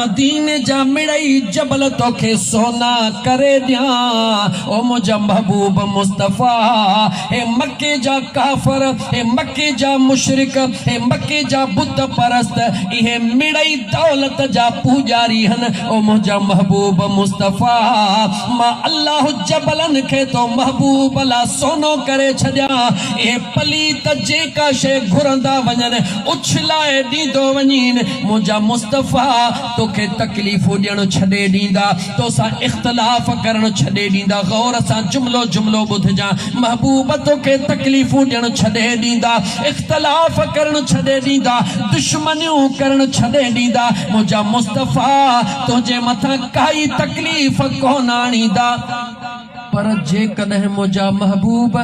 मदीने जा मिड़ई जबल तोखे सोना करे दिया ओ मुझा महबूब मुस्तफा ए मक्के जा काफर ए मक्के जा मुशरिक ए मक्के जा बुत परस्त इहे मिड़ई दौलत जा पूजारी हन ओ मुझा महबूब मुस्तफा मां अल्लाह जबलन के तो महबूब अला सोनो करे छजा ए पलीत जेका शे घुरंदा वजन उछलाए दीदो वनीन मुझा मुस्तफा तोखे तकलीफू ॾियण छॾे ॾींदा तोसां इख्तिलाफ करण छॾे ॾींदा गौर सां जुमलो जुमलो ॿुधजा महबूब तोखे तकलीफू ॾियण छॾे ॾींदा इख्तिलाफ करण छॾे ॾींदा दुश्मनियूं करण छॾे ॾींदा मुझा मुस्तफा तुंहिंजे मथां काई तकलीफ़ कोन आणींदा पर जेकॾहिं मुझा महबूब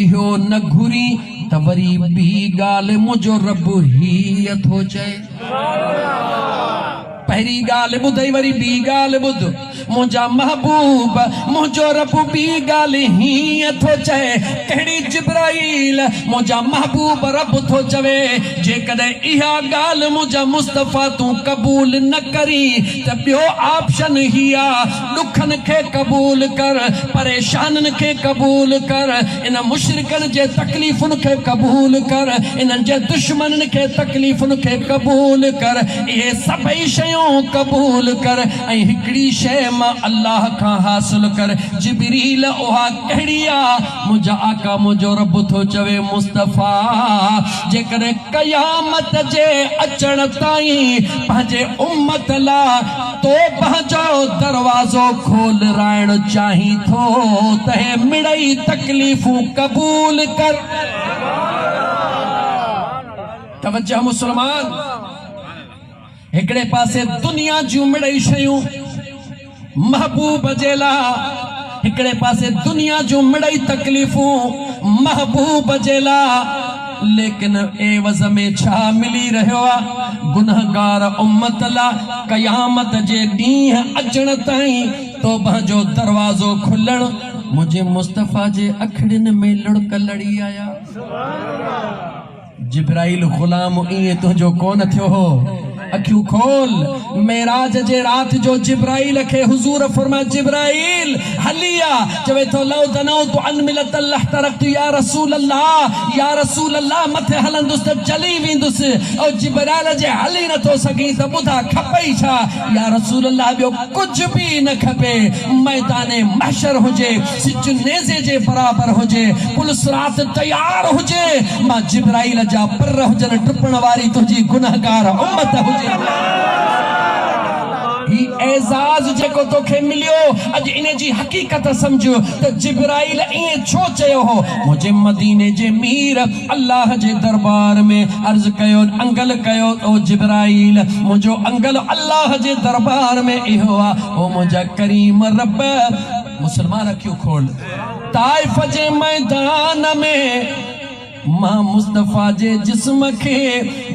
इहो न घुरी त वरी ॿी ॻाल्हि मुंहिंजो रब हीअ थो चए पहरी गाल बुधई वरी बी गाल बुध मुझा महबूब मुझो रब बी गाल ही थो चए कहिड़ी जिब्राइल मुझा महबूब रब थो चवे जे कदे इहा गाल मुझा मुस्तफा तू कबूल न करी त बियो ऑप्शन हिया दुखन के कबूल कर परेशानन के कबूल कर इन मुशरिकन जे तकलीफुन के कबूल कर इन जे दुश्मनन के तकलीफुन के कबूल कर ये सभई शयूं कबूल कर ऐं हिकड़ी शय मां अल्लाह का हासिल कर जिब्रील ओहा कहिड़िया मुझा आका मुझो रब थो चवे मुस्तफा जेकॾहिं क़यामत जे अचण ताईं पंहिंजे उम्मत ला तौबह जो दरवाज़ो खोलराइण चाहीं थो त हे मिड़ई तकलीफ़ूं कबूल कर तवज्जो मुसलमान एकड़े पासे दुनिया जूं मिड़ई शयूं महबूब जेला एकड़े पासे दुनिया जूं मिड़ई तकलीफूं महबूब जेला लेकिन एवज़ में छा मिली रहियो आहे गुनहगार उम्मत ला क़यामत जे ॾींहुं अचण ताईं तौबह जो दरवाज़ो खुलण मुझे मुस्तफा जे अखड़िन में लुड़क लड़ी आया जिब्राइल गुलाम इएं तुंहिंजो कोन थियो हो अखियूं खोल मेराज जे रात जो जिब्राइल के हुजूर फरमा जिब्राइल हलिया चवे तो लौ दनो तो अन मिलत अल्लाह तरक या रसूल अल्लाह मथे हलंदुस त जली विंदुस और जिब्राइल जे हली न तो सकी त बुधा खपई छा या रसूल अल्लाह बियो कुछ भी न खपे मैदाने महशर हुजे सिज नेज़े जे बराबर हुजे पुलिस रात तैयार हुजे मां जिब्राइल जा पर हुजन टुपण वारी तुझी गुनहगार उम्मत हुजे ही एजाज जेको तोखे मिलियो अज इन जी हकीकत समझो त जिब्राइल इए छो चयो हो मुझे मदीने जे मीर अल्लाह जे दरबार में अर्ज कयो अंगल कयो ओ जिब्राइल मुझो अंगल अल्लाह जे दरबार में इहो आ ओ मुझा करीम रब मुसलमान क्यों खोल ताइफ जे मैदान में मां मुस्तफा जे जिस्म के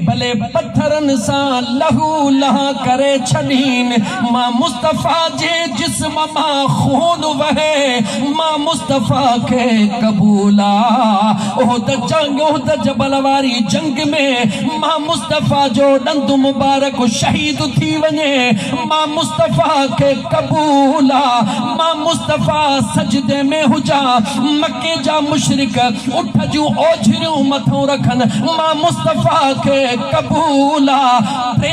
भले पत्थरन सा लहू लहा करे छडीन मां मुस्तफा जे जिस्म मां खून वहे मां मुस्तफा के कबूला ओहद जंग ओहद जबल वारी जंग में मां मुस्तफा जो दंद मुबारक शहीद थी वने मां मुस्तफा के कबूला मां मुस्तफा सजदे में हुजा मक्के जा मुशरिक उठ जू ओझ मथों रखन मां मुस्तफा के कबूला टे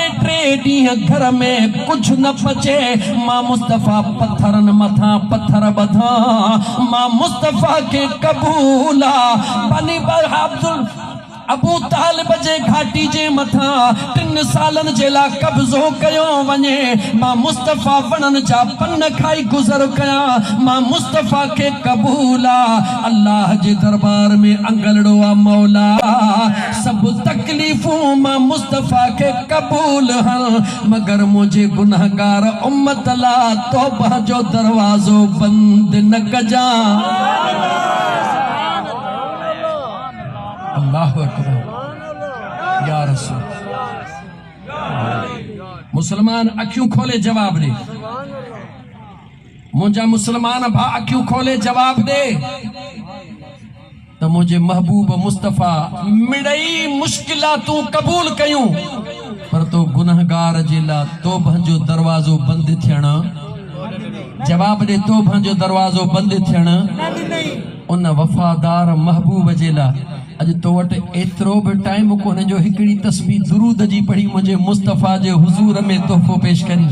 ॾींहं घर में कुछ न बचे मां मुस्तफा पत्थरन मथा पत्थर बधा मां मुस्तफा के कबूला बनी अब्दुल अबू तालिब जे घाटी जे मथा 3 सालन जे ला कब्जो कयो वने मां मुस्तफा वणन जा पन खाई गुजर कया मां मुस्तफा के कबूला अल्लाह जे दरबार में अंगलड़ो आ मौला सब तकलीफों मां मुस्तफा के कबूल हन मगर मुझे गुनहगार उम्मत ला तौबा जो दरवाजो बंद न कजा अल्लाह अकबर या रसूल मुसलमान अखियों खोले जवाब दे मुझा मुसलमान भा अखियों खोले जवाब दे तो मुझे महबूब मुस्तफा मिड़ई मुश्किलातूं कबूल कयूं पर वरतो गुनहगार जे लाइ तौबह जो दरवाज़ो बंदि थियण जवाब दे तौबह जो दरवाज़ो बंदि थियण उन वफ़ादार महबूब जे लाइ अज तो वटि एतिरो बि टाइम कोन्हे जो हिकिड़ी तस्बीह दुरूद जी पढ़ी मुंहिंजे मुस्तफ़ा जे हुज़ूर में तोहफ़ो पेश करी